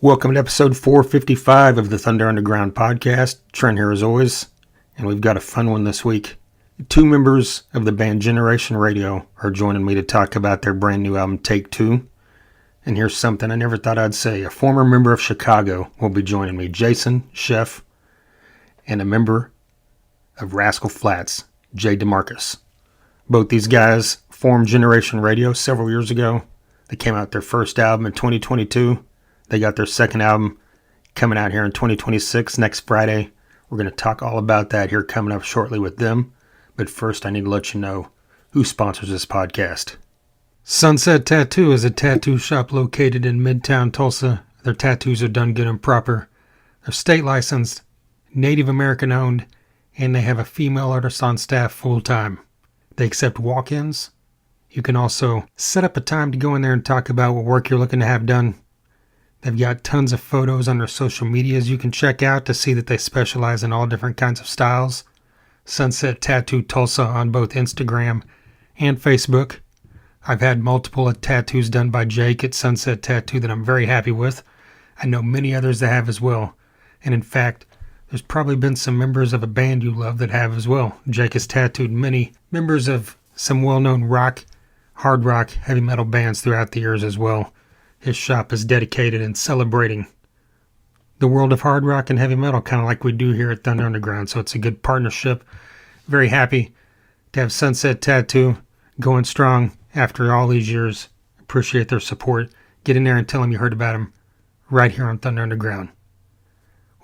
Welcome to episode 455 of the Thunder Underground podcast. Trent here as always, and we've got a fun one this week. Two members of the band Generation Radio are joining me to talk about their brand new album, Take Two. And here's something I never thought I'd say. A former member of Chicago will be joining me, Jason Scheff, and a member of Rascal Flatts, Jay DeMarcus. Both these guys formed Generation Radio several years ago. They came out their first album in 2022. They got their second album coming out here in 2026, next Friday. We're going to talk all about that here coming up shortly with them. But first, I need to let you know who sponsors this podcast. Sunset Tattoo is a tattoo shop located in Midtown Tulsa. Their tattoos are done good and proper. They're state licensed, Native American owned, and they have a female artist on staff full time. They accept walk-ins. You can also set up a time to go in there and talk about what work you're looking to have done. They've got tons of photos on their social medias you can check out to see that they specialize in all different kinds of styles. Sunset Tattoo Tulsa on both Instagram and Facebook. I've had multiple tattoos done by Jake at Sunset Tattoo that I'm very happy with. I know many others that have as well. And in fact, there's probably been some members of a band you love that have as well. Jake has tattooed many members of some well-known rock, hard rock, heavy metal bands throughout the years as well. His shop is dedicated in celebrating the world of hard rock and heavy metal, kind of like we do here at Thunder Underground. So it's a good partnership. Very happy to have Sunset Tattoo going strong after all these years. Appreciate their support. Get in there and tell them you heard about them right here on Thunder Underground.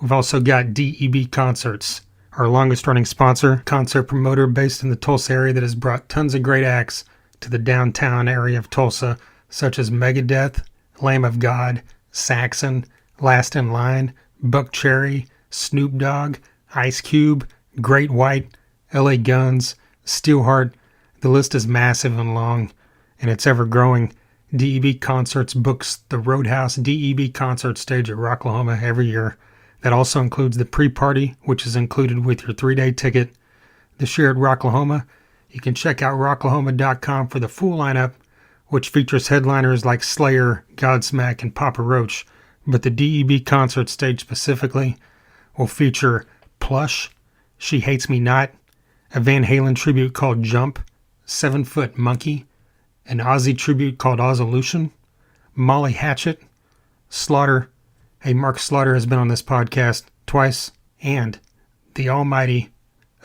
We've also got DEB Concerts, our longest running sponsor, concert promoter based in the Tulsa area that has brought tons of great acts to the downtown area of Tulsa, such as Megadeth, Lamb of God, Saxon, Last in Line, Buckcherry, Snoop Dogg, Ice Cube, Great White, LA Guns, Steelheart. The list is massive and long, and it's ever growing. DEB Concerts books the Roadhouse DEB concert stage at Rocklahoma every year. That also includes the pre-party, which is included with your 3-day ticket. This year at Rocklahoma, you can check out rocklahoma.com for the full lineup, which features headliners like Slayer, Godsmack, and Papa Roach. But the DEB concert stage specifically will feature Plush, She Hates Me Not, a Van Halen tribute called Jump, 7 Foot Monkey, an Ozzy tribute called Ozzolution, Molly Hatchet, Slaughter. Hey, Mark Slaughter has been on this podcast twice, and the almighty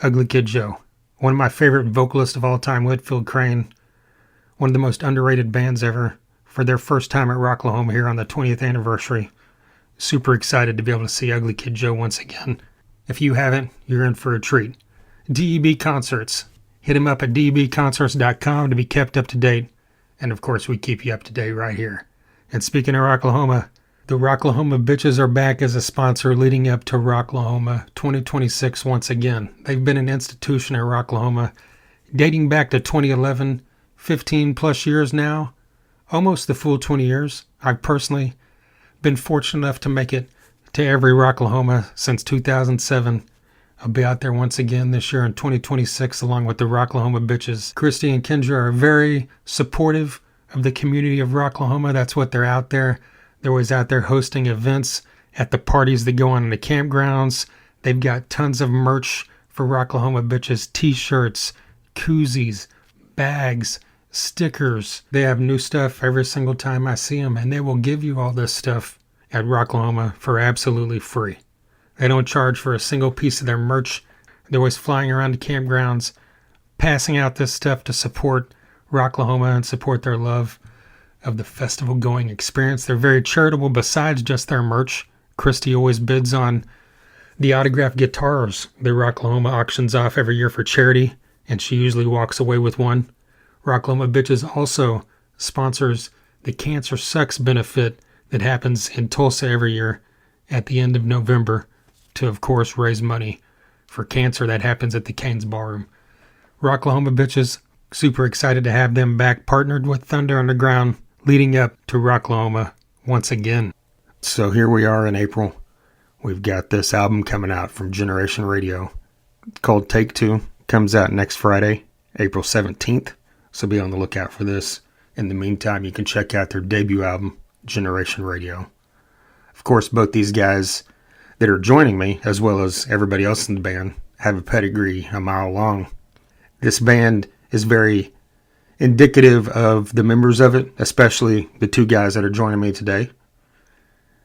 Ugly Kid Joe. One of my favorite vocalists of all time, Whitfield Crane. One of the most underrated bands ever, for their first time at Rocklahoma here on the 20th anniversary. Super excited to be able to see Ugly Kid Joe once again. If you haven't, you're in for a treat. DEB Concerts. Hit him up at debconcerts.com to be kept up to date. And of course, we keep you up to date right here. And speaking of Rocklahoma, the Rocklahoma Bitches are back as a sponsor leading up to Rocklahoma 2026 once again. They've been an institution at Rocklahoma dating back to 2011, 15 plus years now, almost the full 20 years. I've personally been fortunate enough to make it to every Rocklahoma since 2007. I'll be out there once again this year in 2026 along with the Rocklahoma Bitches. Christy and Kendra are very supportive of the community of Rocklahoma. That's what they're out there. They're always out there hosting events at the parties that go on in the campgrounds. They've got tons of merch for Rocklahoma Bitches, t-shirts, koozies, bags, stickers. They have new stuff every single time I see them, and they will give you all this stuff at Rocklahoma for absolutely free. They don't charge for a single piece of their merch. They're always flying around the campgrounds, passing out this stuff to support Rocklahoma and support their love of the festival-going experience. They're very charitable besides just their merch. Christy always bids on the autographed guitars that Rocklahoma auctions off every year for charity, and she usually walks away with one. Rocklahoma Bitches also sponsors the Cancer Sucks benefit that happens in Tulsa every year at the end of November to, of course, raise money for cancer that happens at the Canes Ballroom. Rocklahoma Bitches, super excited to have them back, partnered with Thunder Underground, leading up to Rocklahoma once again. So here we are in April. We've got this album coming out from Generation Radio called Take Two. Comes out next Friday, April 17th. So be on the lookout for this. In the meantime, you can check out their debut album, Generation Radio. Of course, both these guys that are joining me, as well as everybody else in the band, have a pedigree a mile long. This band is very indicative of the members of it, especially the two guys that are joining me today.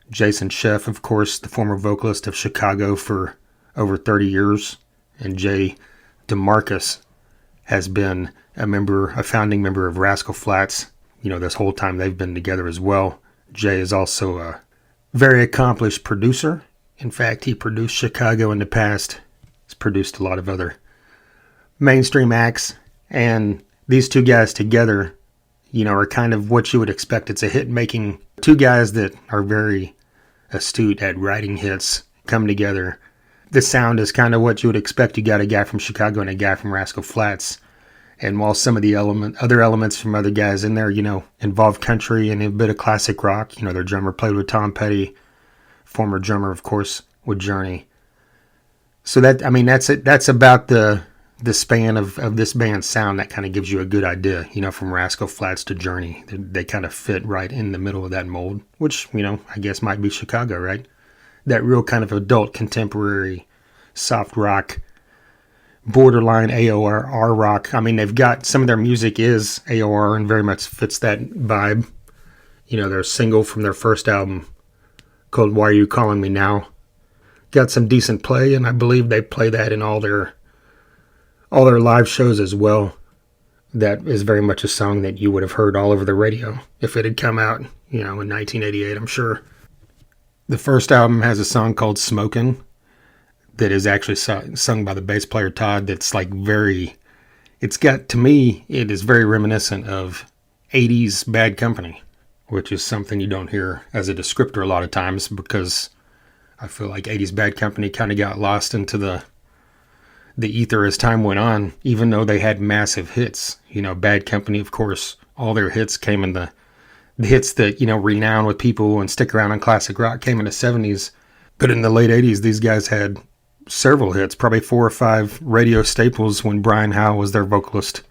Jason Scheff, of course, the former vocalist of Chicago for over 30 years, and Jay DeMarcus has been a founding member of Rascal Flatts, this whole time they've been together as well. Jay is also a very accomplished producer. In fact, he produced Chicago in the past. He's produced a lot of other mainstream acts, and these two guys together, are kind of what you would expect. It's a hit-making, two guys that are very astute at writing hits come together. The sound is kind of what you would expect. You got a guy from Chicago and a guy from Rascal Flatts. And while some of the other elements from other guys in there, involve country and a bit of classic rock, their drummer played with Tom Petty, former drummer, of course, with Journey. So that's about the span of this band's sound. That kind of gives you a good idea, from Rascal Flatts to Journey. They kind of fit right in the middle of that mold, which, I guess might be Chicago, right? That real kind of adult contemporary soft rock, borderline AOR rock. They've got some of their music is AOR and very much fits that vibe. Their single from their first album called Why Are You Calling Me Now got some decent play, and I believe they play that in all their live shows as well. That is very much a song that you would have heard all over the radio if it had come out, in 1988, I'm sure. The first album has a song called Smokin' that is actually sung by the bass player Todd. That's it is very reminiscent of 80s Bad Company, which is something you don't hear as a descriptor a lot of times, because I feel like 80s Bad Company kind of got lost into the ether as time went on, even though they had massive hits. Bad Company, of course, all their hits came in the hits that, renown with people and stick around on classic rock came in the 70s. But in the late 80s, these guys had several hits, probably 4 or 5 radio staples when Brian Howe was their vocalist.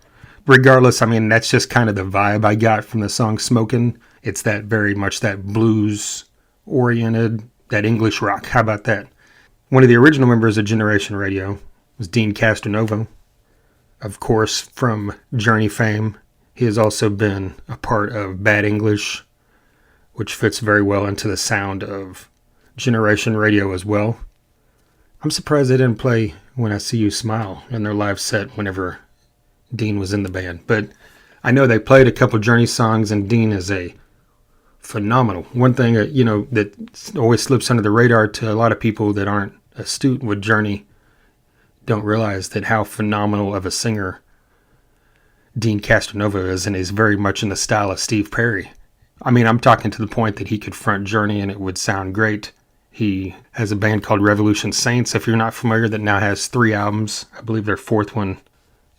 Regardless, that's just kind of the vibe I got from the song Smokin'. It's that very much that blues-oriented, that English rock. How about that? One of the original members of Generation Radio was Dean Castronovo. Of course, from Journey fame, he has also been a part of Bad English, which fits very well into the sound of Generation Radio as well. I'm surprised they didn't play When I See You Smile in their live set whenever Dean was in the band. But I know they played a couple Journey songs, and Dean is a phenomenal. One thing, that always slips under the radar to a lot of people that aren't astute with Journey don't realize that how phenomenal of a singer Dean Castronovo is, and is very much in the style of Steve Perry. I'm talking to the point that he could front Journey and it would sound great. He has a band called Revolution Saints, if you're not familiar, that now has 3 albums. I believe their 4th one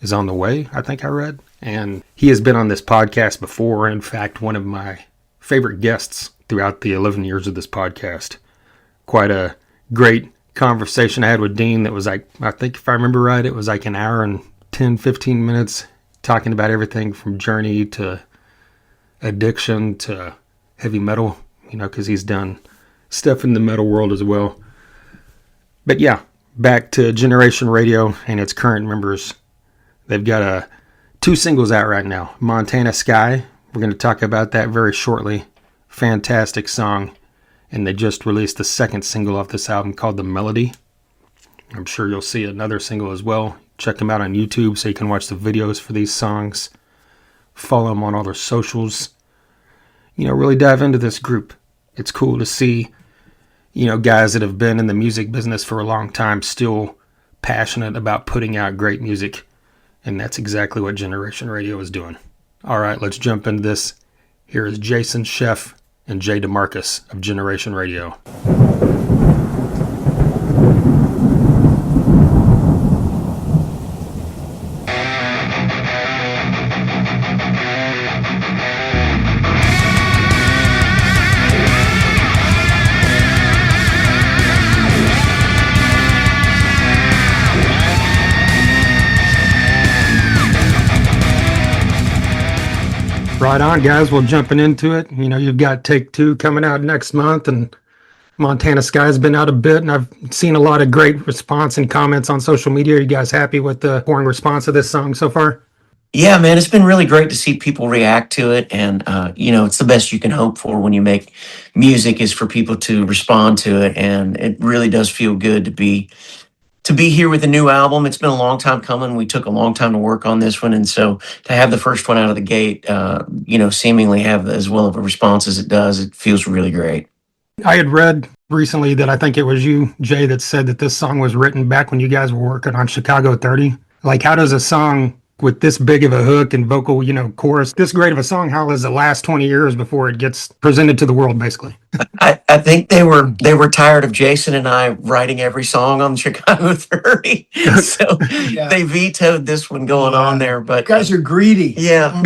is on the way, I think I read. And he has been on this podcast before. In fact, one of my favorite guests throughout the 11 years of this podcast. Quite a great conversation I had with Dean that was I think if I remember right, it was like an hour and 10, 15 minutes talking about everything from Journey to Addiction to heavy metal, because he's done stuff in the metal world as well. But yeah, back to Generation Radio and its current members. They've got 2 singles out right now. Montana Sky, we're going to talk about that very shortly. Fantastic song. And they just released the 2nd single off this album called The Melody. I'm sure you'll see another single as well. Check them out on YouTube so you can watch the videos for these songs. Follow them on all their socials. Really dive into this group. It's cool to see, guys that have been in the music business for a long time still passionate about putting out great music. And that's exactly what Generation Radio is doing. All right, let's jump into this. Here is Jason Scheff and Jay DeMarcus of Generation Radio. Right on, guys. Well, jumping into it, you've got Take Two coming out next month, and Montana Sky's been out a bit, and I've seen a lot of great response and comments on social media. Are you guys happy with the pouring response of this song so far? Yeah, man, it's been really great to see people react to it, and it's the best you can hope for when you make music is for people to respond to it, and it really does feel good to be here with a new album. It's been a long time coming. We took a long time to work on this one, and so to have the first one out of the gate, seemingly have as well of a response as it does, it feels really great. I had read recently that I think it was you, Jay, that said that this song was written back when you guys were working on Chicago 30. Like, how does a song with this big of a hook and vocal, chorus, this great of a song, how does it last 20 years before it gets presented to the world, basically? I think they were tired of Jason and I writing every song on Chicago 30, so Yeah. they vetoed this one going on there. But You guys are greedy. yeah,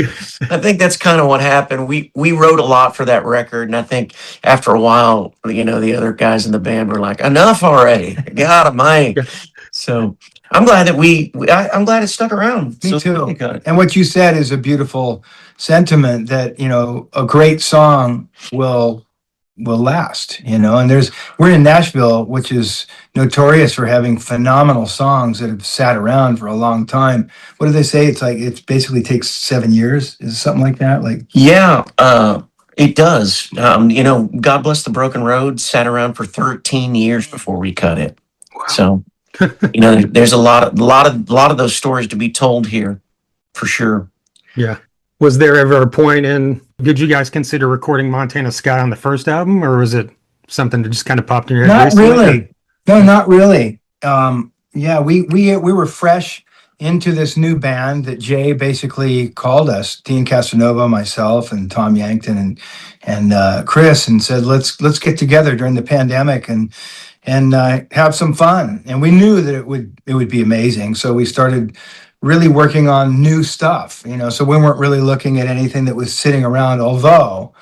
I think that's kind of what happened. We wrote a lot for that record, and I think after a while, the other guys in the band were like, "Enough already, God Almighty." So I'm glad that I'm glad it stuck around. Me So too. we got it. And what you said is a beautiful sentiment that, a great song will last, and we're in Nashville, which is notorious for having phenomenal songs that have sat around for a long time. What do they say? It's like it basically takes 7 years. Is it something like that? Like, Yeah, it does. God Bless the Broken Road sat around for 13 years before we cut it. So, there's a lot of those stories to be told here, for sure. Yeah. Was there ever a point did you guys consider recording Montana Sky on the first album, or was it something that just kind of popped in your head not recently? really. No, not really. Yeah, we were fresh into this new band that Jay basically called us, Dean Casanova, myself, and Tom Yankton and Chris, and said, let's get together during the pandemic and have some fun. And we knew that it would be amazing, so we started really working on new stuff. So we weren't really looking at anything that was sitting around. Although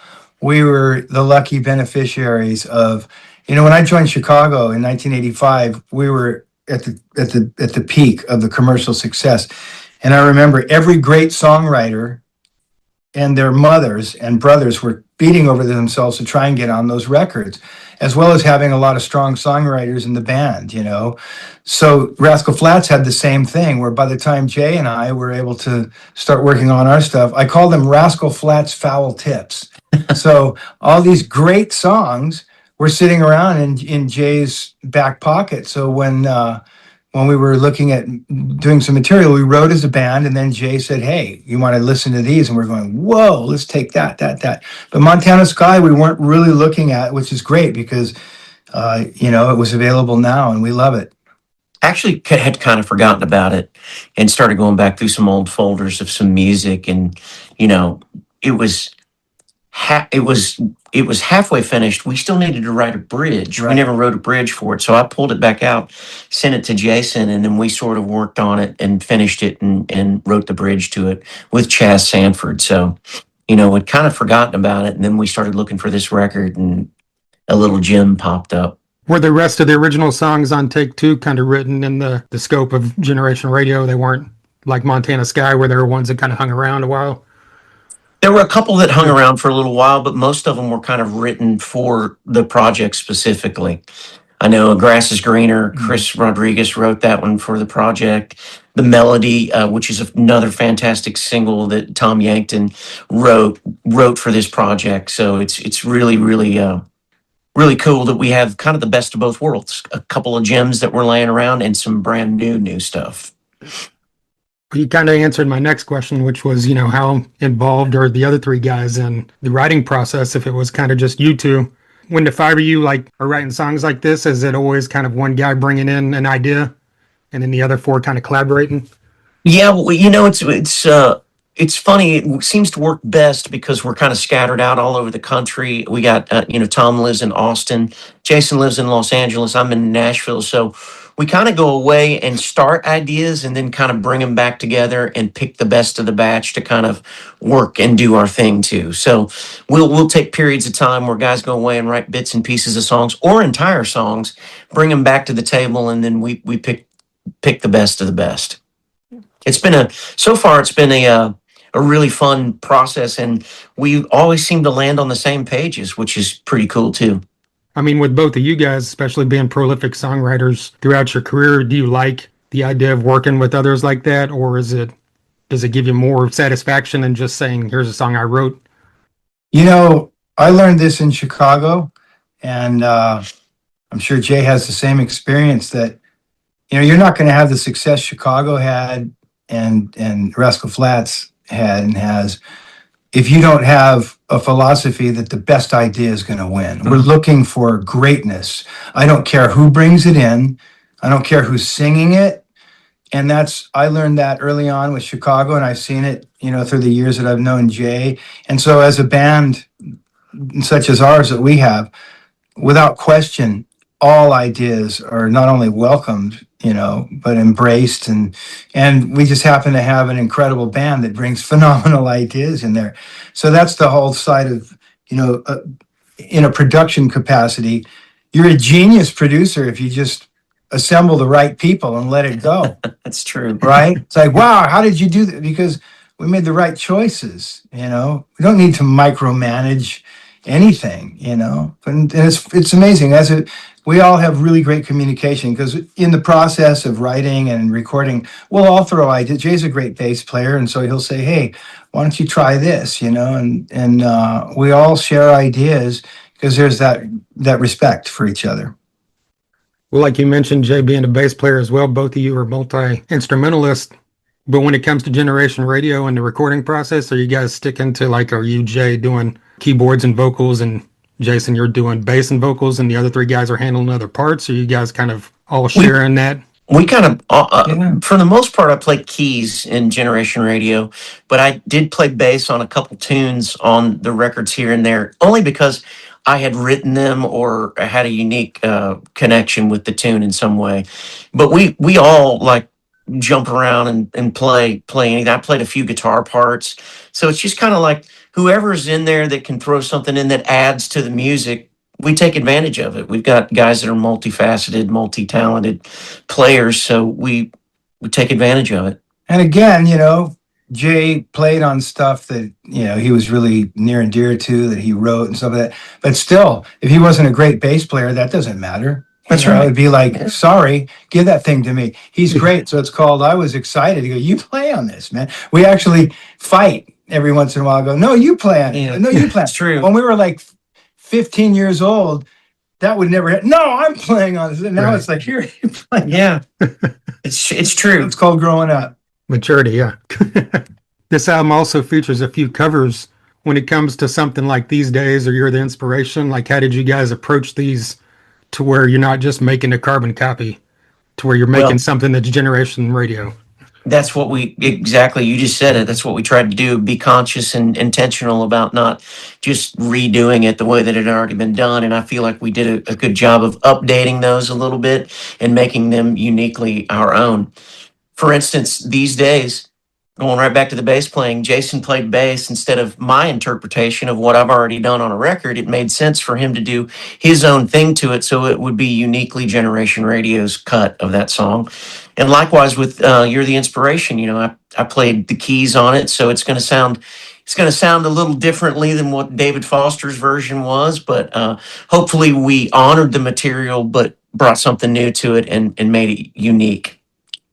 we were the lucky beneficiaries of, when I joined Chicago in 1985, we were at the peak of the commercial success, and I remember every great songwriter and their mothers and brothers were beating over themselves to try and get on those records, as well as having a lot of strong songwriters in the band. So Rascal Flatts had the same thing, where by the time Jay and I were able to start working on our stuff, I called them Rascal Flatts foul tips. So all these great songs were sitting around in Jay's back pocket. So when we were looking at doing some material, we wrote as a band, and then Jay said, "Hey, you want to listen to these?" And we're going, "Whoa, let's take that." But Montana Sky, we weren't really looking at, which is great because, it was available now, and we love it. Actually, had kind of forgotten about it and started going back through some old folders of some music, and it was it was halfway finished. We still needed to write a bridge. Right. We never wrote a bridge for it, so I pulled it back out, sent it to Jason, and then we sort of worked on it and finished it and wrote the bridge to it with Chaz Sanford. So, we'd kind of forgotten about it, and then we started looking for this record, and a little gem popped up. Were the rest of the original songs on Take Two kind of written in the scope of Generation Radio? They weren't like Montana Sky, where there were ones that kind of hung around a while? There were a couple that hung around for a little while, but most of them were kind of written for the project specifically. I know Grass is Greener, Chris Rodriguez wrote that one for the project. The Melody, which is another fantastic single that Tom Yankton wrote for this project. So it's really, really, really cool that we have kind of the best of both worlds. A couple of gems that were laying around and some brand new stuff. You kind of answered my next question, which was, how involved are the other three guys in the writing process? If it was kind of just you two, when the five of you are writing songs like this, is it always kind of one guy bringing in an idea and then the other four kind of collaborating? Yeah, well, it's funny. It seems to work best because we're kind of scattered out all over the country. We got, Tom lives in Austin, Jason lives in Los Angeles, I'm in Nashville, so we kind of go away and start ideas and then kind of bring them back together and pick the best of the batch to kind of work and do our thing too. So we'll take periods of time where guys go away and write bits and pieces of songs or entire songs, bring them back to the table, and then we pick the best of the best. So far it's been a really fun process, and we always seem to land on the same pages, which is pretty cool too. I mean, with both of you guys, especially being prolific songwriters throughout your career, do you like the idea of working with others like that, or does it give you more satisfaction than just saying, "Here's a song I wrote"? You know, I learned this in Chicago, and I'm sure Jay has the same experience that, you know, you're not going to have the success Chicago had and Rascal Flatts had and has if you don't have a philosophy that the best idea is going to win. We're looking for greatness. I don't care who brings it in. I don't care who's singing it. And I learned that early on with Chicago, and I've seen it, you know, through the years that I've known Jay. And so as a band such as ours that we have, without question, all ideas are not only welcomed, you know, but embraced, and we just happen to have an incredible band that brings phenomenal ideas in there. So that's the whole side of, you know, in a production capacity, you're a genius producer if you just assemble the right people and let it go. That's true. Right? It's like, wow, how did you do that? Because we made the right choices, you know. We don't need to micromanage anything, you know. And it's amazing. We all have really great communication because in the process of writing and recording, we'll all throw ideas. Jay's a great bass player, and so he'll say, "Hey, why don't you try this?" You know, and we all share ideas because there's that respect for each other. Well, like you mentioned, Jay being a bass player as well, both of you are multi-instrumentalists. But when it comes to Generation Radio and the recording process, are you guys sticking to, like, are you, Jay, doing keyboards and vocals, and Jason, you're doing bass and vocals, and the other three guys are handling other parts? Are you guys kind of all sharing that? We kind of, for the most part, I play keys in Generation Radio, but I did play bass on a couple tunes on the records here and there, only because I had written them or had a unique connection with the tune in some way. But we all like jump around and play anything. I played a few guitar parts, so it's just kind of like whoever's in there that can throw something in that adds to the music, we take advantage of it. We've got guys that are multifaceted, multi-talented players, so we take advantage of it. And again, you know, Jay played on stuff that, you know, he was really near and dear to, that he wrote and stuff like that. But still, if he wasn't a great bass player, that doesn't matter. That's You know, right. It'd be like, sorry, give that thing to me. He's great. So it's called, I was excited to go, you play on this, man. We actually fight every once in a while. I go, no, you play on it. Yeah. No, you play on it. It's true. When we were like 15 years old, that would never happen. No, I'm playing on this. And now Right. it's like, here, you play. Yeah, it's true. It's called growing up. Maturity, yeah. This album also features a few covers. When it comes to something like These Days or You're the Inspiration, like, how did you guys approach these to where you're not just making a carbon copy, to where you're making Well, something that's Generation Radio? That's what exactly, you just said it. That's what we tried to do, be conscious and intentional about not just redoing it the way that it had already been done. And I feel like we did a good job of updating those a little bit and making them uniquely our own. For instance, These Days, going right back to the bass playing, Jason played bass instead of my interpretation of what I've already done on a record. It made sense for him to do his own thing to it, so it would be uniquely Generation Radio's cut of that song. And likewise with You're the Inspiration, you know, I played the keys on it, so it's going to sound a little differently than what David Foster's version was, but hopefully we honored the material but brought something new to it and made it unique.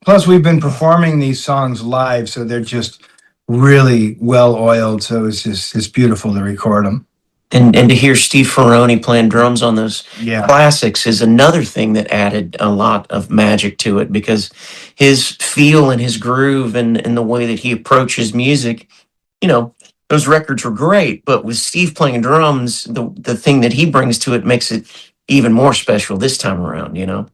Plus, we've been performing these songs live, so they're just really well oiled. So it's beautiful to record them. And to hear Steve Ferrone playing drums on those Yeah. classics is another thing that added a lot of magic to it, because his feel and his groove and the way that he approaches music, you know, those records were great, but with Steve playing drums, the thing that he brings to it makes it even more special this time around, you know?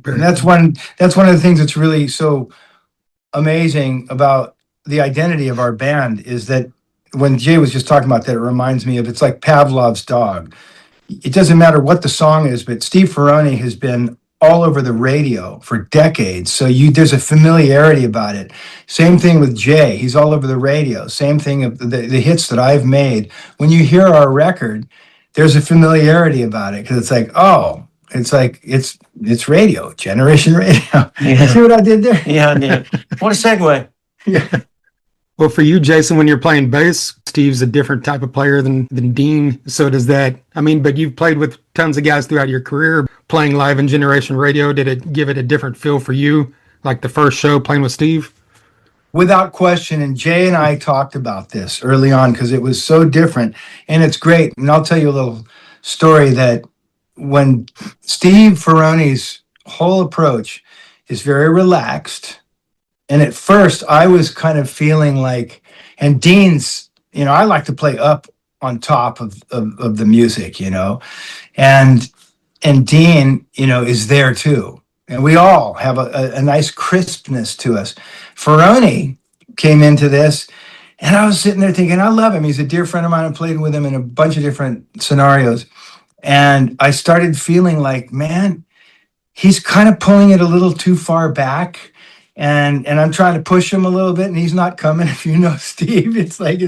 And that's one of the things that's really so amazing about the identity of our band is that when Jay was just talking about that, it reminds me of, it's like Pavlov's dog. It doesn't matter what the song is, but Steve Ferrone has been all over the radio for decades. So there's a familiarity about it. Same thing with Jay. He's all over the radio. Same thing of the hits that I've made. When you hear our record, there's a familiarity about it because it's like, oh, it's like it's radio, Generation Radio. Yeah. See what I did there? Yeah, I did. What a segue. Yeah. Well, for you, Jason, when you're playing bass, Steve's a different type of player than Dean. So does that, I mean, but you've played with tons of guys throughout your career. Playing live in Generation Radio, did it give it a different feel for you? Like the first show playing with Steve? Without question. And Jay and I talked about this early on because it was so different. And it's great. And I'll tell you a little story that when Steve Ferrone's whole approach is very relaxed. And at first I was kind of feeling like, and Dean's, I like to play up on top of the music, and Dean, is there too. And we all have a nice crispness to us. Ferrone came into this, and I was sitting there thinking, I love him. He's a dear friend of mine. I played with him in a bunch of different scenarios. And I started feeling like, man, he's kind of pulling it a little too far back. And I'm trying to push him a little bit, and he's not coming. If you know Steve, it's like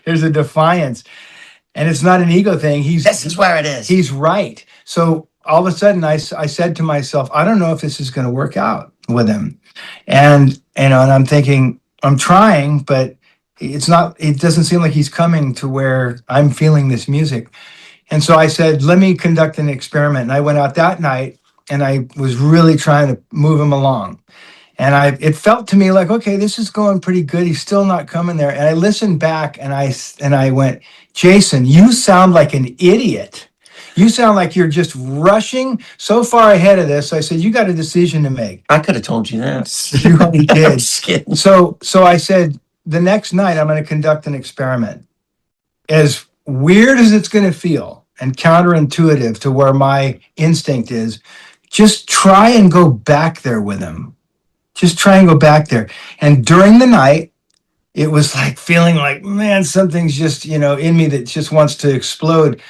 there's a defiance. And it's not an ego thing. This is where it is. He's right. So all of a sudden, I said to myself, I don't know if this is going to work out with him. And I'm thinking, I'm trying, but it's not. It doesn't seem like he's coming to where I'm feeling this music. And so I said, let me conduct an experiment. And I went out that night, and I was really trying to move him along. And it felt to me like, okay, this is going pretty good. He's still not coming there. And I listened back, and I went, Jason, you sound like an idiot. You sound like you're just rushing so far ahead of this. I said, you got a decision to make. I could have told you that. You already I'm did. just kidding. So I said, the next night I'm going to conduct an experiment. As weird as it's going to feel and counterintuitive to where my instinct is, just try and go back there with him. Just try and go back there. And during the night, it was like feeling like, man, something's just, in me that just wants to explode.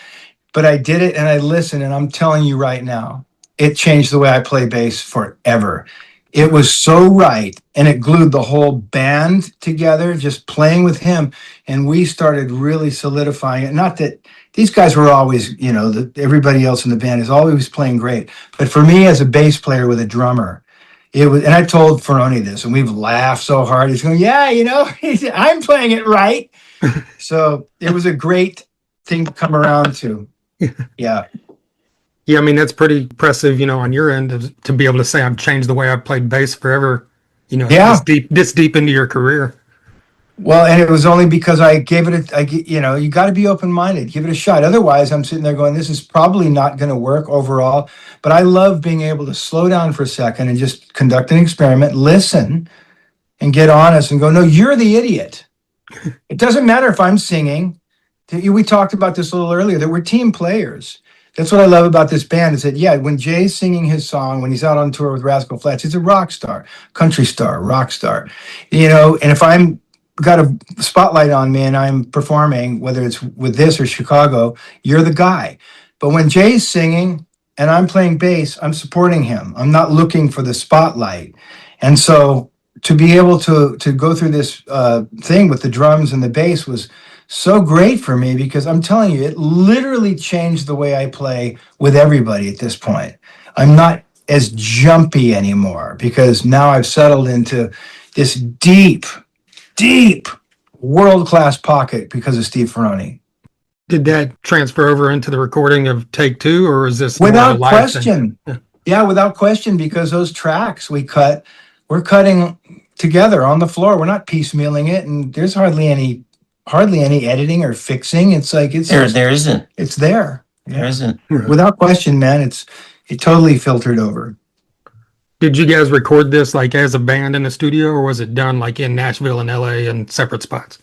But I did it, and I listened, and I'm telling you right now, it changed the way I play bass forever. It was so right, and it glued the whole band together, just playing with him, and we started really solidifying it. Not that these guys were always, everybody else in the band is always playing great. But for me as a bass player with a drummer, it was, and I told Ferrone this, and we've laughed so hard. He's going, yeah, I'm playing it right. So it was a great thing to come around to. Yeah. Yeah, I mean, that's pretty impressive, on your end to be able to say I've changed the way I've played bass forever, Yeah. this deep into your career. Well, and it was only because I gave it you got to be open-minded, give it a shot. Otherwise, I'm sitting there going, this is probably not going to work overall. But I love being able to slow down for a second and just conduct an experiment, listen, and get honest and go, no, you're the idiot. It doesn't matter if I'm singing. We talked about this a little earlier, that we're team players. That's what I love about this band is that, yeah, when Jay's singing his song, when he's out on tour with Rascal Flatts, he's a rock star, country star, rock star, and if I'm got a spotlight on me and I'm performing, whether it's with this or Chicago, you're the guy. But when Jay's singing and I'm playing bass, I'm supporting him. I'm not looking for the spotlight. And so to be able to go through this thing with the drums and the bass was so great for me, because I'm telling you, it literally changed the way I play with everybody at this point. I'm not as jumpy anymore because now I've settled into this deep world-class pocket because of Steve Ferrone. Did that transfer over into the recording of Take Two, or is this more Without a live question? thing? Yeah, without question, because those tracks we're cutting together on the floor. We're not piecemealing it, and there's hardly any editing or fixing. It's like There isn't. it's there. There isn't. Without question, man. It totally filtered over. Did you guys record this like as a band in the studio, or was it done like in Nashville and LA in separate spots?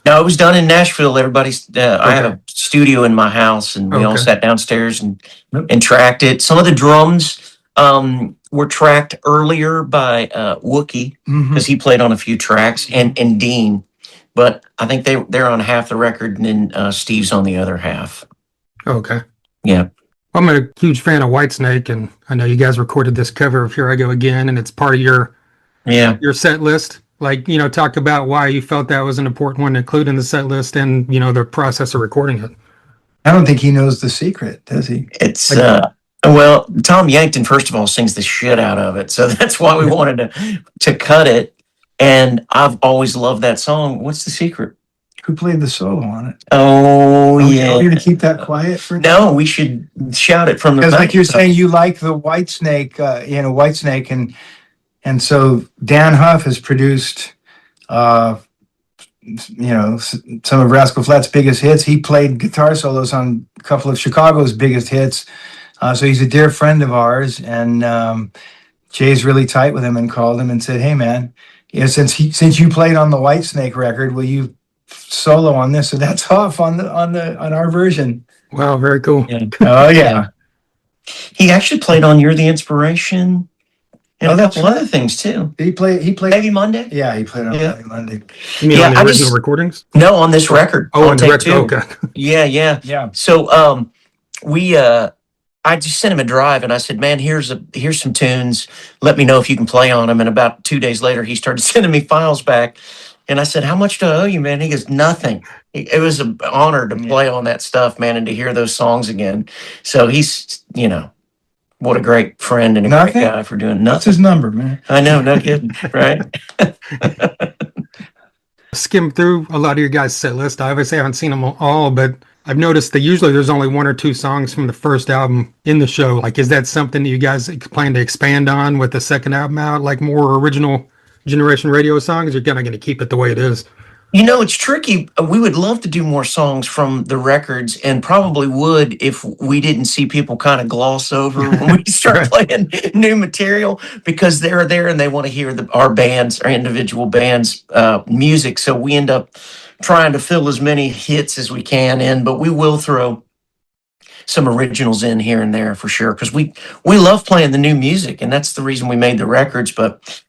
No, it was done in Nashville. I have a studio in my house, and we all Okay. sat downstairs Yep. and tracked it. Some of the drums were tracked earlier by Wookie, Mhm. because he played on a few tracks, and Dean. But I think they're on half the record, and then Steve's on the other half. Okay. Yeah. I'm a huge fan of Whitesnake, and I know you guys recorded this cover of Here I Go Again, and it's part of your Yeah. set list. Like, talk about why you felt that was an important one to include in the set list and, the process of recording it. I don't think he knows the secret, does he? It's well, Tom Yankton, first of all, sings the shit out of it. So that's why we wanted to cut it. And I've always loved that song. What's the secret? Who played the solo on it? Oh, yeah. Are you gonna keep that quiet for No, we should shout it from the Because like back. you're saying, you like the Whitesnake, Whitesnake, and so Dan Huff has produced, some of Rascal Flatts' biggest hits. He played guitar solos on a couple of Chicago's biggest hits. So he's a dear friend of ours, and Jay's really tight with him and called him and said, "Hey, man, since you played on the Whitesnake record, will you solo on this?" So that's Huff on our version. Wow, very cool. Yeah. Oh yeah. He actually played on You're the Inspiration and Oh, a that's couple right. other things too. He played. Maybe Monday? Yeah, he played on Yeah. Monday. You mean Yeah, on the I original just- recordings? No, on this record. Oh, on on the take record. two. Okay. Yeah, yeah. Yeah. So I just sent him a drive and I said, "Man, here's some tunes. Let me know if you can play on them." And about 2 days later, he started sending me files back. And I said, "How much do I owe you, man?" He goes, "Nothing." It was an honor to play on that stuff, man, and to hear those songs again. So he's, what a great friend and a Nothing? great guy for doing What's nothing. his number, man? I know, no kidding, right? Skim through a lot of your guys' set list. I obviously haven't seen them all, but I've noticed that usually there's only one or two songs from the first album in the show. Like, is that something that you guys plan to expand on with the second album out? Like more original Generation Radio songs? You're kind of going to keep it the way it is. It's tricky. We would love to do more songs from the records and probably would if we didn't see people kind of gloss over when we start playing new material, because they're there and they want to hear our individual bands' music. So we end up trying to fill as many hits as we can in, but we will throw some originals in here and there for sure, because we love playing the new music, and that's the reason we made the records. But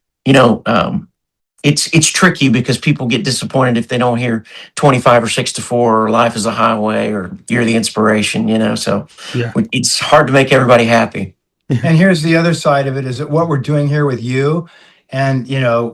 it's tricky because people get disappointed if they don't hear 25 or 6 to 4 or Life is a Highway or You're the Inspiration, so Yeah. it's hard to make everybody happy. And here's the other side of it, is that what we're doing here with you, and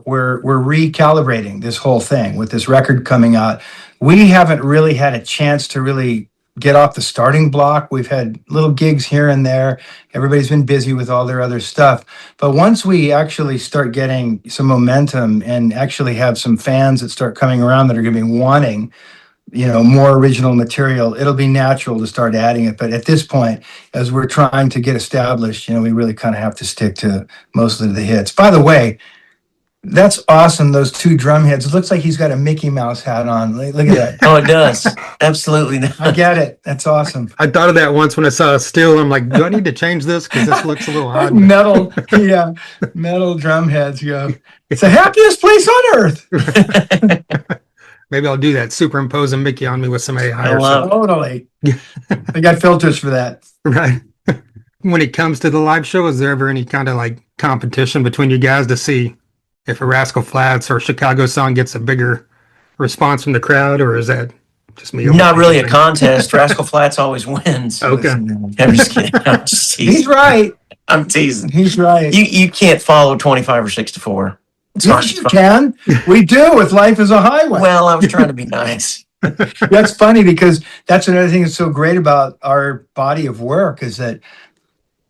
we're recalibrating this whole thing with this record coming out. We haven't really had a chance to really get off the starting block. We've had little gigs here and there. Everybody's been busy with all their other stuff. But once we actually start getting some momentum and actually have some fans that start coming around that are going to be wanting, more original material, it'll be natural to start adding it. But at this point, as we're trying to get established, we really kind of have to stick to mostly the hits. By the way, that's awesome. Those two drum heads. It looks like he's got a Mickey Mouse hat on. Look at that. Oh, it does. Absolutely. I get it. That's awesome. I thought of that once when I saw a still. I'm like, do I need to change this? Because this looks a little odd. Metal, yeah, metal drum heads go. It's the happiest place on earth. Maybe I'll do that. Superimpose a Mickey on me with some AI I or love something. Totally. They got filters for that. Right. When it comes to the live show, is there ever any kind of like competition between you guys to see if a Rascal Flatts or Chicago song gets a bigger response from the crowd, or is that just me? Not really a overthinking contest. Rascal Flatts always wins. things? Okay. I'm just kidding. I'm just He's teasing. right. I'm teasing. He's right. You can't follow 25 or 6 to 4. It's hard Yes, to you follow. can. We do with Life is a Highway. Well, I was trying to be nice. That's funny, because that's another thing that's so great about our body of work, is that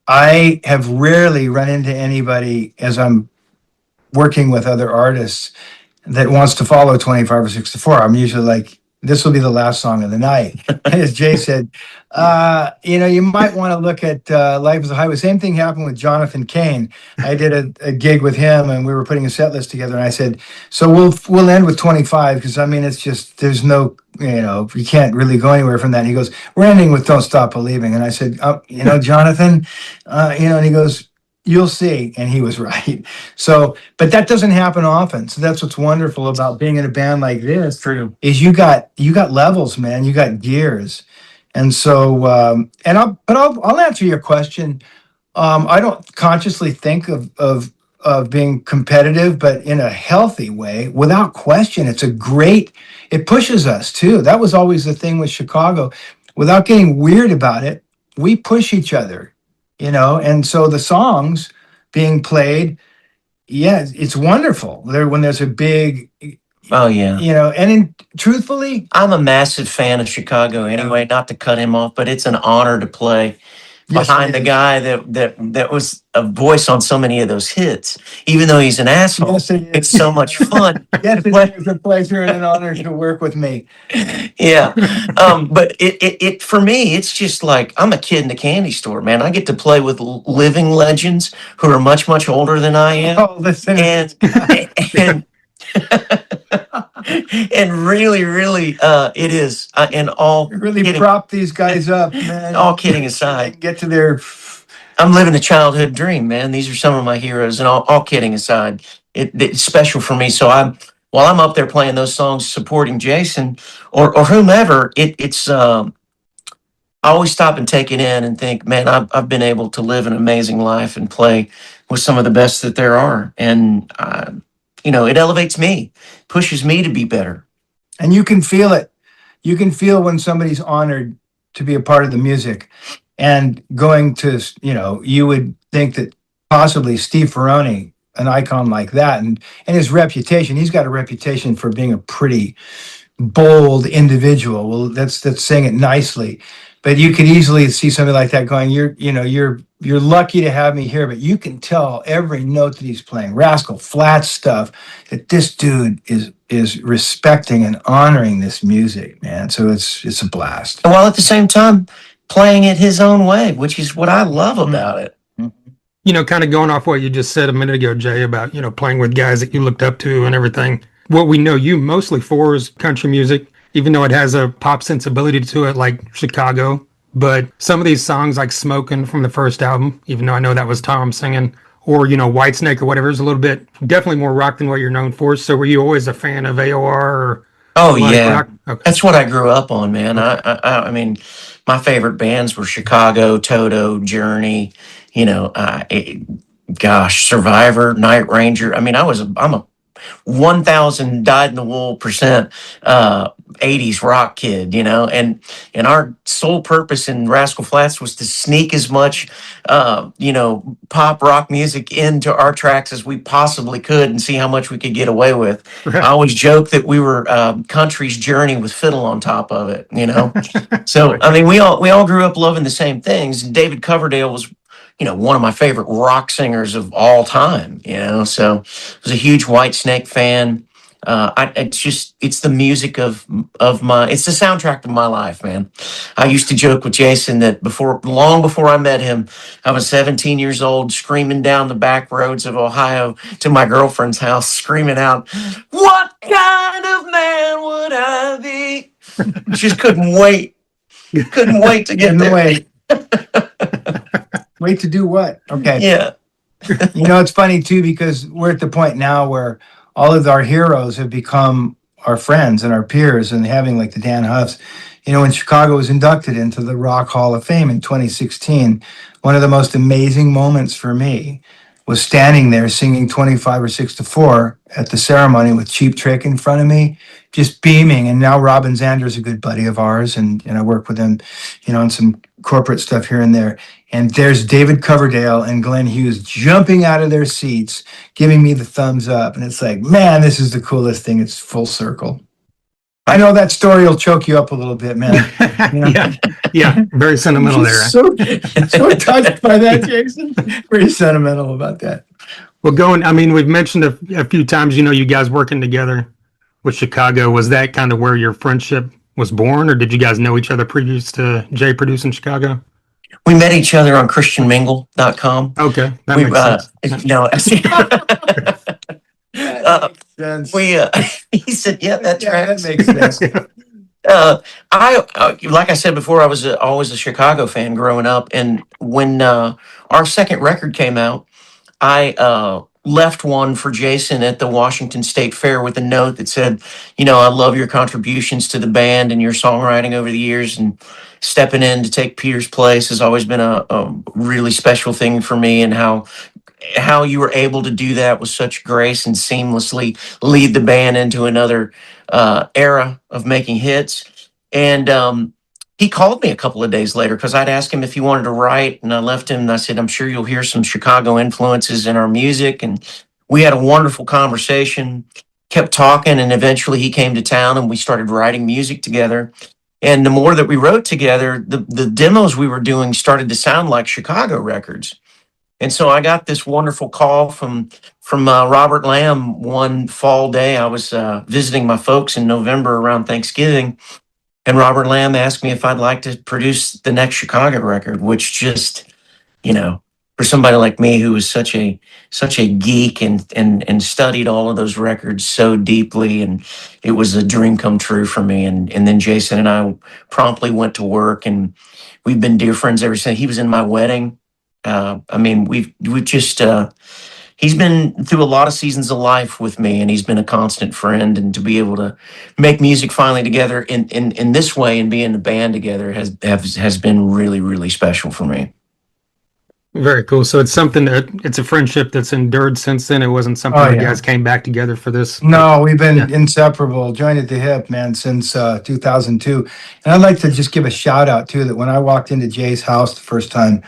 I have rarely run into anybody as I'm working with other artists that wants to follow 25 or 6 to 4. I'm usually like, this will be the last song of the night. As Jay said, you might want to look at Life is a Highway. Same thing happened with Jonathan Cain. I did a gig with him and we were putting a set list together, and I said, so we'll end with 25, because it's just, there's no, you can't really go anywhere from that. And he goes, we're ending with Don't Stop Believing. And I said, Jonathan, and he goes, you'll see. And he was right. So, but that doesn't happen often. So that's what's wonderful about being in a band like this. True. Is you got levels, man. You got gears. And so, I'll answer your question. I don't consciously think of being competitive, but in a healthy way, without question. It pushes us too. That was always the thing with Chicago. Without getting weird about it, we push each other, and so the songs being played, yeah, it's wonderful. When there's a big, Oh, yeah. truthfully, I'm a massive fan of Chicago anyway, not to cut him off, but it's an honor to play Yes, behind he the is. guy that was a voice on so many of those hits, even though he's an asshole. Yes, it is. It's so much fun. Yes, it But- is a pleasure and an honor to work with me. yeah. But it for me, it's just like I'm a kid in a candy store, man. I get to play with living legends who are much, much older than I am. Oh, listen. And and and really, really, it is. And all Really kidding, prop these guys up, man. all kidding aside, Get to their. I'm living a childhood dream, man. These are some of my heroes, and all kidding aside, it's special for me. So while I'm up there playing those songs, supporting Jason or whomever, it's I always stop and take it in and think, man, I've been able to live an amazing life and play with some of the best that there are, and it elevates me, pushes me to be better. And you can feel it. You can feel when somebody's honored to be a part of the music. And going to, you would think that possibly Steve Ferroni, an icon like that, and his reputation, he's got a reputation for being a pretty bold individual. Well, that's saying it nicely. But you could easily see somebody like that going, you're lucky to have me here, but you can tell every note that he's playing, Rascal Flatts stuff, that this dude is respecting and honoring this music, man. So it's a blast. While at the same time playing it his own way, which is what I love about it. Kind of going off what you just said a minute ago, Jay, about, playing with guys that you looked up to and everything. What we know you mostly for is country music, even though it has a pop sensibility to it, like Chicago. But some of these songs, like Smokin' from the first album, even though I know that was Tom singing, or, Whitesnake or whatever, is a little bit, definitely more rock than what you're known for. So were you always a fan of AOR or? Oh, melodic yeah. rock? Okay. That's what I grew up on, man. I mean, my favorite bands were Chicago, Toto, Journey, Survivor, Night Ranger. I mean, I'm a 1,000 dyed-in-the-wool% 80s rock kid, and our sole purpose in Rascal Flatts was to sneak as much, pop rock music into our tracks as we possibly could and see how much we could get away with. I always joke that we were country's Journey with fiddle on top of it, So, I mean, we all grew up loving the same things. And David Coverdale was one of my favorite rock singers of all time, so I was a huge Whitesnake fan. It's the music it's the soundtrack of my life, man. I used to joke with Jason that long before I met him, I was 17 years old, screaming down the back roads of Ohio to my girlfriend's house, screaming out, "What kind of man would I be?" Just couldn't wait to get there. Wait. Wait to do what? Okay. Yeah. It's funny too, because we're at the point now where all of our heroes have become our friends and our peers, and having like the Dan Huffs. When Chicago was inducted into the Rock Hall of Fame in 2016, one of the most amazing moments for me was standing there singing 25 or 6 to 4 at the ceremony with Cheap Trick in front of me, just beaming. And now Robin Zander is a good buddy of ours, and I work with him, on some corporate stuff here and there. And there's David Coverdale and Glenn Hughes jumping out of their seats, giving me the thumbs up. And it's like, man, this is the coolest thing. It's full circle. I know that story will choke you up a little bit, man. Yeah, very sentimental there. So touched by that, Jason. Very sentimental about that. Well, we've mentioned a few times, you guys working together with Chicago. Was that kind of where your friendship was born, or did you guys know each other previous to Jay producing Chicago? We met each other on ChristianMingle.com. Okay, that makes sense. No, Sense. he said, "Yeah, that tracks." That makes sense. Like I said before, I was always a Chicago fan growing up, and when our second record came out, I left one for Jason at the Washington State Fair with a note that said, "I love your contributions to the band and your songwriting over the years, and stepping in to take Peter's place has always been a really special thing for me, and how you were able to do that with such grace and seamlessly lead the band into another era of making hits." And he called me a couple of days later because I'd asked him if he wanted to write, and I left him and I said, "I'm sure you'll hear some Chicago influences in our music." And we had a wonderful conversation, kept talking, and eventually he came to town and we started writing music together. And the more that we wrote together, the demos we were doing started to sound like Chicago records. And so I got this wonderful call from Robert Lamb one fall day. I was visiting my folks in November around Thanksgiving, and Robert Lamb asked me if I'd like to produce the next Chicago record, which just, you know, for somebody like me who was such a geek and studied all of those records so deeply, and it was a dream come true for me. And then Jason and I promptly went to work, and we've been dear friends ever since. He was in my wedding. I mean, we've just he's been through a lot of seasons of life with me, and he's been a constant friend. And to be able to make music finally together in this way and be in the band together has been really, really special for me. Very cool. So it's something that it's a friendship that's endured since then. It wasn't something you guys came back together for this. No, we've been inseparable, joined at the hip, man, since 2002. And I'd like to just give a shout out too that when I walked into Jay's house the first time,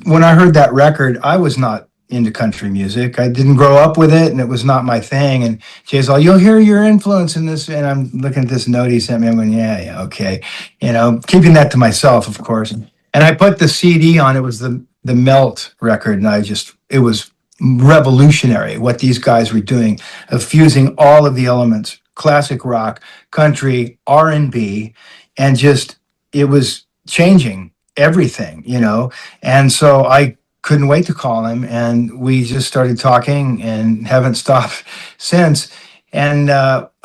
when I heard that record, I was not into country music. I didn't grow up with it, and it was not my thing. And Jay's all, "You'll hear your influence in this." And I'm looking at this note he sent me. I'm going, yeah, okay. You know, keeping that to myself, of course. And I put the CD on. It was the Melt record, and it was revolutionary what these guys were doing of fusing all of the elements: classic rock, country, R&B, and just it was changing everything, you know. And so I couldn't wait to call him, and we just started talking and haven't stopped since. And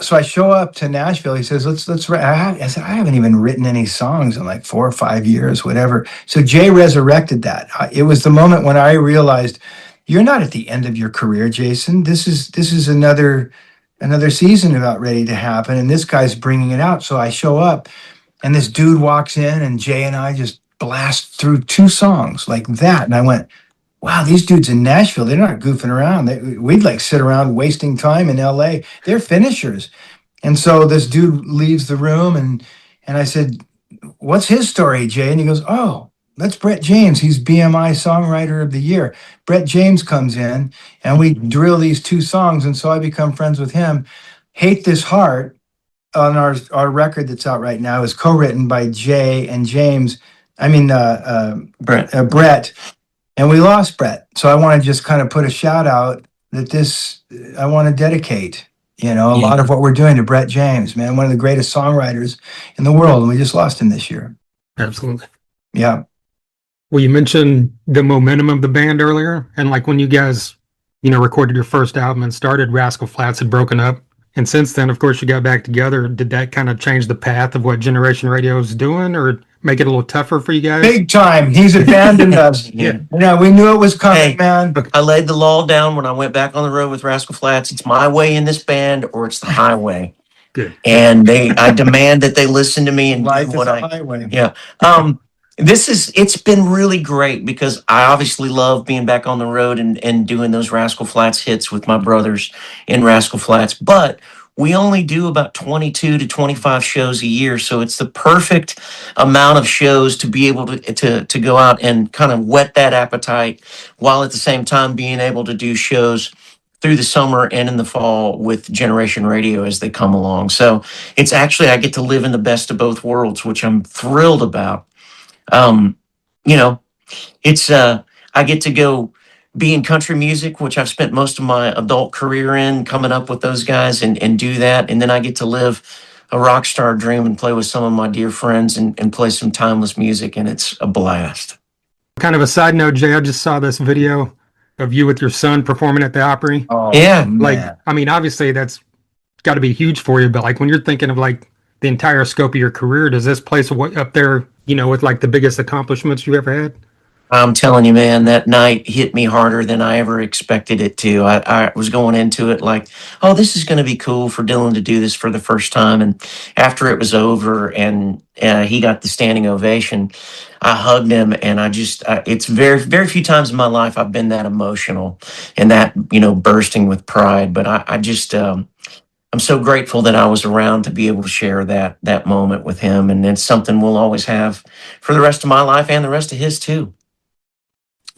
so I show up to Nashville. He says, let's write. I said, I haven't even written any songs in like 4 or 5 years, whatever. So Jay resurrected that. It was the moment when I realized, you're not at the end of your career, Jason. This is another season about ready to happen, and this guy's bringing it out. So I show up, and this dude walks in, and Jay and I just blast through 2 songs like that. And I went, wow, these dudes in Nashville, they're not goofing around. We'd like sit around wasting time in LA. They're finishers. And so this dude leaves the room, and I said, what's his story, Jay? And he goes, oh, that's Brett James. He's BMI Songwriter of the Year. Brett James comes in, and we drill these 2 songs. And so I become friends with him. Hate This Heart on our record that's out right now is co-written by Jay and James. I mean, Brett. And we lost Brett. So I want to just kind of put a shout out that I want to dedicate, a lot of what we're doing to Brett James, man, one of the greatest songwriters in the world. And we just lost him this year. Absolutely. Yeah. Well, you mentioned the momentum of the band earlier. And like when you guys, recorded your first album and started, Rascal Flatts had broken up. And since then, of course, you got back together. Did that kind of change the path of what Generation Radio is doing, or make it a little tougher for you guys? Big time. He's abandoned us. Yeah. We knew it was coming, man. I laid the law down when I went back on the road with Rascal Flatts. It's my way in this band, or it's the highway. Good. And I demand that they listen to me and Life do what is a highway. Yeah. It's been really great because I obviously love being back on the road and doing those Rascal Flatts hits with my brothers in Rascal Flatts. But we only do about 22 to 25 shows a year. So it's the perfect amount of shows to be able to go out and kind of whet that appetite, while at the same time being able to do shows through the summer and in the fall with Generation Radio as they come along. So it's actually, I get to live in the best of both worlds, which I'm thrilled about. I get to go be in country music, which I've spent most of my adult career in, coming up with those guys and do that. And then I get to live a rock star dream and play with some of my dear friends and play some timeless music. And it's a blast. Kind of a side note, Jay, I just saw this video of you with your son performing at the Opry. Oh, yeah. man. Obviously that's got to be huge for you, but like when you're thinking of like the entire scope of your career, does this place up there, with like the biggest accomplishments you ever had? I'm telling you, man, that night hit me harder than I ever expected it to. I was going into it like, oh, this is going to be cool for Dylan to do this for the first time. And after it was over and he got the standing ovation, I hugged him, and it's very, very few times in my life I've been that emotional and that, bursting with pride. But I'm so grateful that I was around to be able to share that moment with him. And it's something we'll always have for the rest of my life and the rest of his too.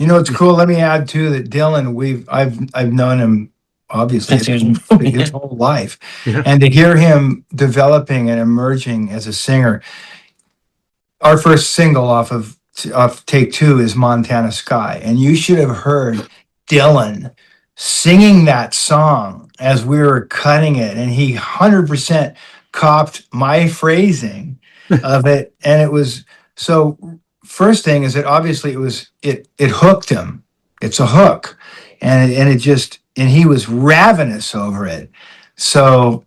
It's cool. Let me add too that Dylan, I've known him obviously Since he was his whole life. Yeah. And to hear him developing and emerging as a singer, our first single off Take Two is Montana Sky. And you should have heard Dylan singing that song as we were cutting it. And he 100% copped my phrasing of it. And it was so. First thing is that obviously it hooked him. It's a hook, and he was ravenous over it. So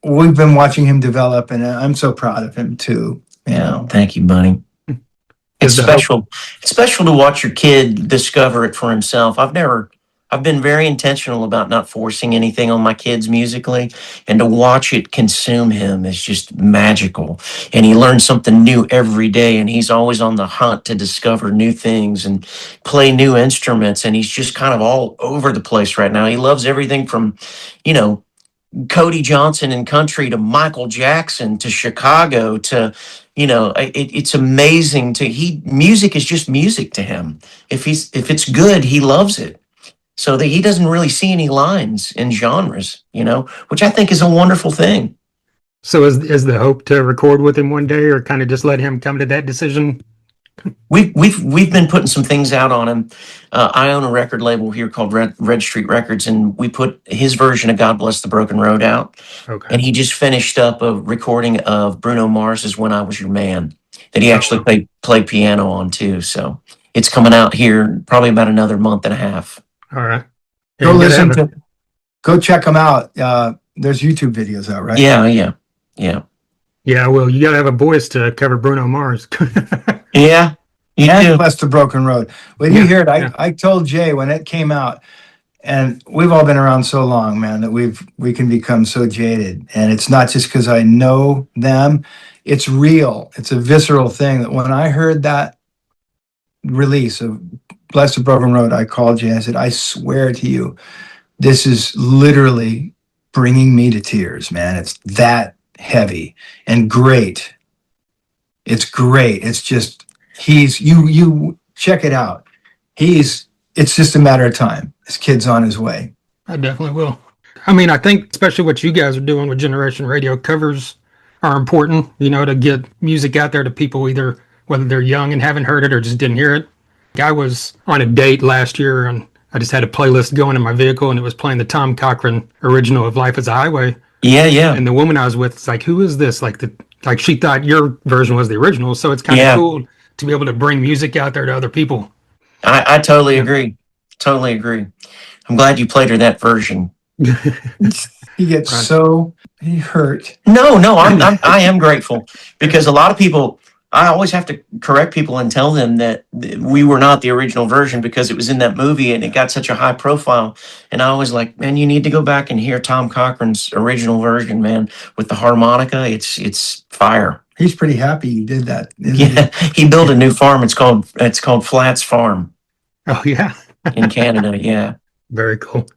we've been watching him develop, and I'm so proud of him too. Yeah, thank you, buddy. It's special. It's special to watch your kid discover it for himself. I've been very intentional about not forcing anything on my kids musically, and to watch it consume him is just magical. And he learns something new every day, and he's always on the hunt to discover new things and play new instruments. And he's just kind of all over the place right now. He loves everything from, Cody Johnson and country to Michael Jackson to Chicago to, it's amazing music is just music to him. If it's good, he loves it. So that he doesn't really see any lines in genres, which I think is a wonderful thing. So is the hope to record with him one day, or kind of just let him come to that decision? We've been putting some things out on him. I own a record label here called Red Street Records, and we put his version of God Bless the Broken Road out. Okay. And he just finished up a recording of Bruno Mars's When I Was Your Man that he actually played piano on too. So it's coming out here probably about another month and a half. All right. Go check them out. There's YouTube videos out, right? Yeah. Yeah, well, you got to have a voice to cover Bruno Mars. Yeah, you and do. Bless the Broken Road. When you hear it, I told Jay when it came out, and we've all been around so long, man, that we can become so jaded. And it's not just because I know them. It's real. It's a visceral thing that when I heard that release of Bless the Broken Road, I called Jay. I said, I swear to you, this is literally bringing me to tears, man. It's that heavy and great. It's great. It's just, you check it out. It's just a matter of time. This kid's on his way. I definitely will. I mean, I think especially what you guys are doing with Generation Radio, covers are important, to get music out there to people, either whether they're young and haven't heard it or just didn't hear it. I was on a date last year, and I just had a playlist going in my vehicle, and it was playing the Tom Cochrane original of Life is a Highway. Yeah. And the woman I was with is like, who is this? Like she thought your version was the original. So it's kind of cool to be able to bring music out there to other people. I totally agree. Totally agree. I'm glad you played her that version. He gets so hurt. No, I am grateful, because a lot of people, I always have to correct people and tell them that we were not the original version because it was in that movie and it got such a high profile. And I was like, man, you need to go back and hear Tom Cochrane's original version, man, with the harmonica. It's fire. He's pretty happy you did that. He built a new farm. It's called Flats Farm. Oh yeah. In Canada. Yeah. Very cool.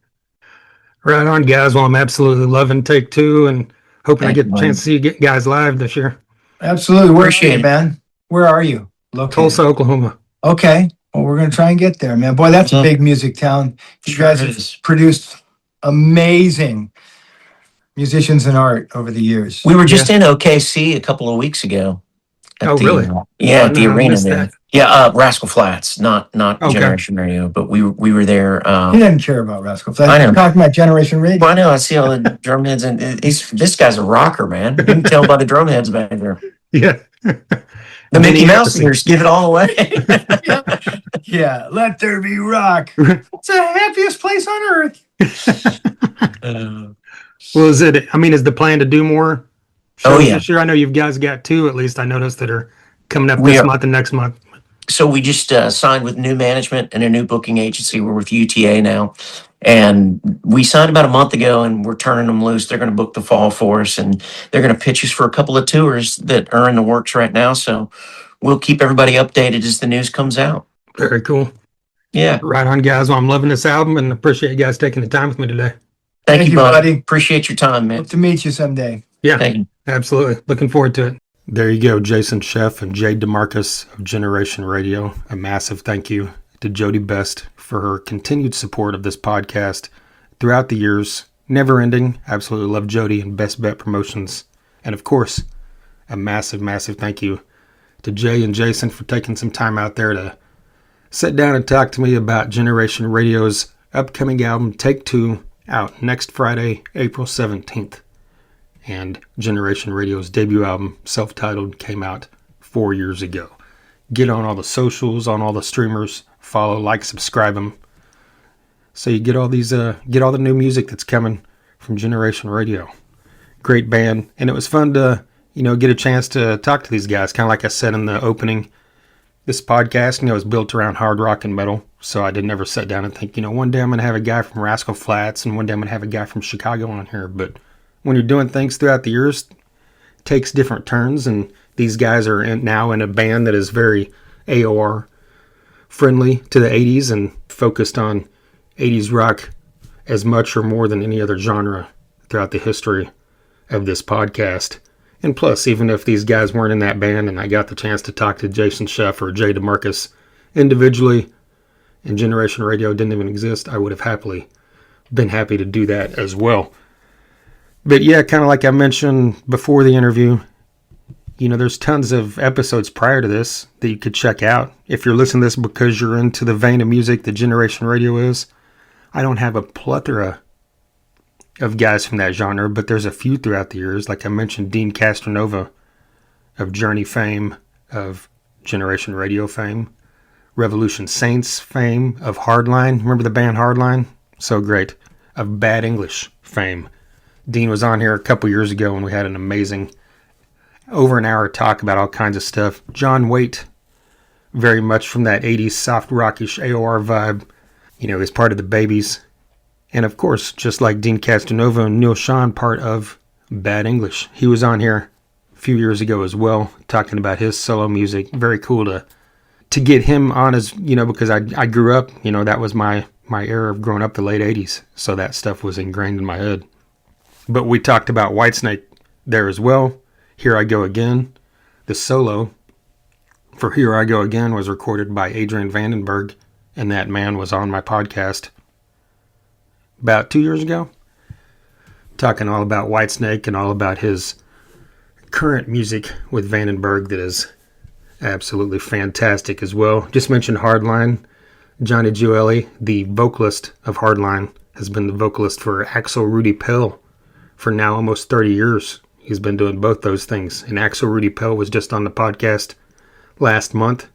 Right on, guys. Well, I'm absolutely loving Take Two and hoping I get a chance to see you guys live this year. Absolutely. Where Appreciate are you, man? Where are you? Located? Tulsa, Oklahoma. Okay. Well, we're going to try and get there, man. Boy, that's a big music town. You guys have produced amazing musicians and art over the years. We were just in OKC a couple of weeks ago. Really? Yeah, at the arena there. That. Yeah, Rascal Flats, not Generation Radio, but we were there. He didn't care about Rascal Flats. I know. He's talking about Generation Radio. Well, I know. I see all the drum heads, and this guy's a rocker, man. You can tell by the drum heads back there. Yeah. The Mickey Mouse ears give it all away. Yeah, let there be rock. It's the happiest place on earth. Well, is the plan to do more shows yeah. this year? I know you guys got two, at least I noticed, that are coming up this month and next month. So we just signed with new management and a new booking agency. We're with UTA now. And we signed about a month ago, and we're turning them loose. They're going to book the fall for us, and they're going to pitch us for a couple of tours that are in the works right now. So we'll keep everybody updated as the news comes out. Very cool. Yeah. Right on, guys. Well, I'm loving this album and appreciate you guys taking the time with me today. Thank you, buddy. Appreciate your time, man. Hope to meet you someday. Yeah, Thank you. Absolutely. Looking forward to it. There you go, Jason Scheff and Jay DeMarcus of Generation Radio. A massive thank you to Jody Best for her continued support of this podcast, throughout the years, never ending. Absolutely love Jody and Best Bet Promotions. And of course, a massive, massive thank you to Jay and Jason for taking some time out there to sit down and talk to me about Generation Radio's upcoming album, Take Two, out next Friday, April 17th. And Generation Radio's debut album, self-titled, came out 4 years ago. Get on all the socials, on all the streamers, follow, like, subscribe them, so you get all these, get all the new music that's coming from Generation Radio. Great band, and it was fun to, get a chance to talk to these guys. Kind of like I said in the opening, this podcast, is built around hard rock and metal. So I didn't ever sit down and think, one day I'm going to have a guy from Rascal Flatts, and one day I'm going to have a guy from Chicago on here. But when you're doing things throughout the years, it takes different turns, and these guys are now in a band that is very AOR friendly to the 80s and focused on 80s rock as much or more than any other genre throughout the history of this podcast. And plus, even if these guys weren't in that band and I got the chance to talk to Jason Sheff or Jay DeMarcus individually and Generation Radio didn't even exist, I would have been happy to do that as well. But yeah, kind of like I mentioned before the interview, there's tons of episodes prior to this that you could check out. If you're listening to this because you're into the vein of music that Generation Radio is, I don't have a plethora of guys from that genre, but there's a few throughout the years. Like I mentioned, Dean Castronova of Journey fame, of Generation Radio fame, Revolution Saints fame, of Hardline. Remember the band Hardline? So great. Of Bad English fame. Dean was on here a couple years ago and we had an amazing over an hour talk about all kinds of stuff. John Waite, very much from that 80s soft rockish AOR vibe, is part of the Babies. And of course, just like Dean Castronova and Neil Sean, part of Bad English. He was on here a few years ago as well, talking about his solo music. Very cool to get him on as, because I grew up, that was my era of growing up, the late 80s. So that stuff was ingrained in my head. But we talked about Whitesnake there as well. Here I Go Again. The solo for Here I Go Again was recorded by Adrian Vandenberg, and that man was on my podcast about 2 years ago, talking all about Whitesnake and all about his current music with Vandenberg that is absolutely fantastic as well. Just mentioned Hardline. Johnny Gioeli, the vocalist of Hardline, has been the vocalist for Axel Rudy Pell for now almost 30 years. He's been doing both those things. And Axel Rudy Pell was just on the podcast last month.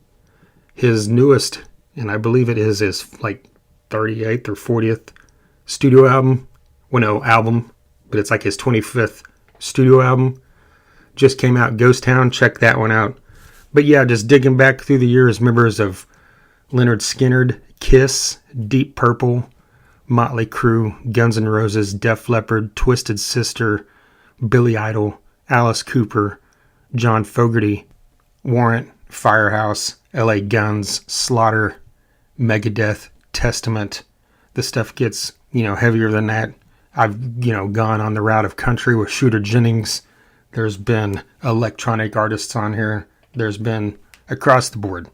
His newest, and I believe it is his 38th or 40th studio album. Well, no, album, but it's like his 25th studio album. Just came out, Ghost Town. Check that one out. But yeah, just digging back through the years, members of Lynyrd Skynyrd, Kiss, Deep Purple, Motley Crue, Guns N' Roses, Def Leppard, Twisted Sister, Billy Idol, Alice Cooper, John Fogerty, Warrant, Firehouse, LA Guns, Slaughter, Megadeth, Testament. The stuff gets, heavier than that. I've, gone on the route of country with Shooter Jennings. There's been electronic artists on here. There's been across the board.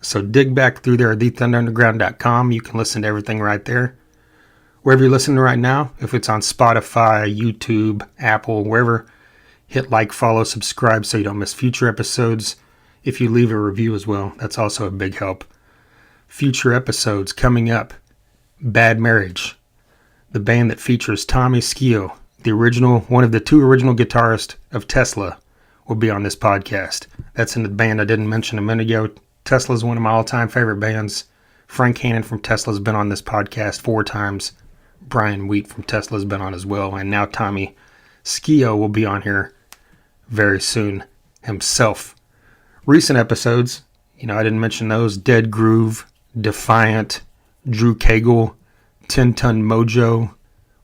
So dig back through there at thethunderunderground.com. You can listen to everything right there. Wherever you're listening right now, if it's on Spotify, YouTube, Apple, wherever, hit like, follow, subscribe so you don't miss future episodes. If you leave a review as well, that's also a big help. Future episodes coming up. Bad Marriage, the band that features Tommy Skeoch, one of the two original guitarists of Tesla, will be on this podcast. That's in the band I didn't mention a minute ago. Tesla's one of my all-time favorite bands. Frank Hannon from Tesla's been on this podcast 4 times. Brian Wheat from Tesla's been on as well. And now Tommy Skeoch will be on here very soon himself. Recent episodes, I didn't mention those. Dead Groove, Defiant, Drew Cagle, 10 Ton Mojo,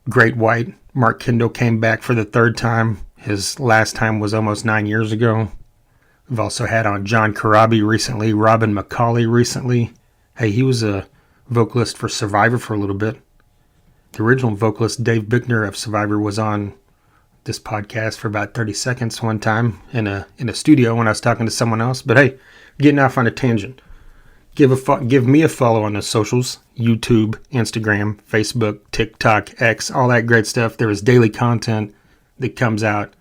Great White. Mark Kendall came back for the 3rd time. His last time was almost 9 years ago. We've also had on John Corabi recently, Robin McCauley recently. Hey, he was a vocalist for Survivor for a little bit. The original vocalist, Dave Bickner of Survivor, was on this podcast for about 30 seconds one time in a studio when I was talking to someone else. But hey, getting off on a tangent. Give me a follow on the socials, YouTube, Instagram, Facebook, TikTok, X, all that great stuff. There is daily content that comes out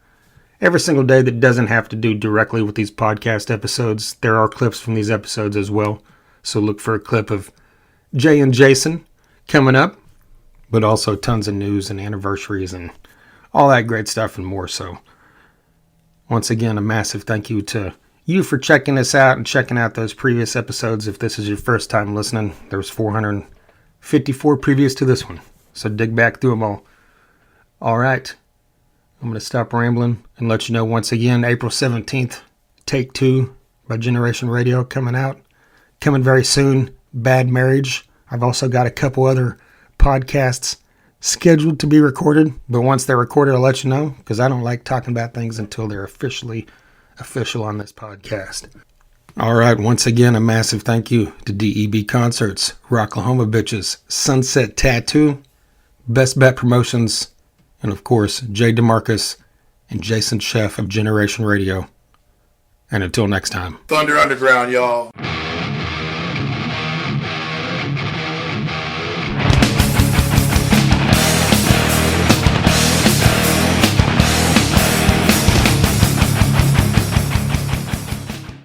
every single day that doesn't have to do directly with these podcast episodes. There are clips from these episodes as well. So look for a clip of Jay and Jason coming up, but also tons of news and anniversaries and all that great stuff and more. So once again, a massive thank you to you for checking us out and checking out those previous episodes. If this is your first time listening, there's 454 previous to this one. So dig back through them all. All right. I'm going to stop rambling and let you know once again, April 17th, Take Two by Generation Radio coming out. Coming very soon, Bad Marriage. I've also got a couple other podcasts scheduled to be recorded, but once they're recorded, I'll let you know, because I don't like talking about things until they're official on this podcast. All right, once again, a massive thank you to DEB Concerts, Rocklahoma Bitches, Sunset Tattoo, Best Bet Promotions, and of course, Jay DeMarcus and Jason Sheff of Generation Radio. And until next time. Thunder Underground, y'all.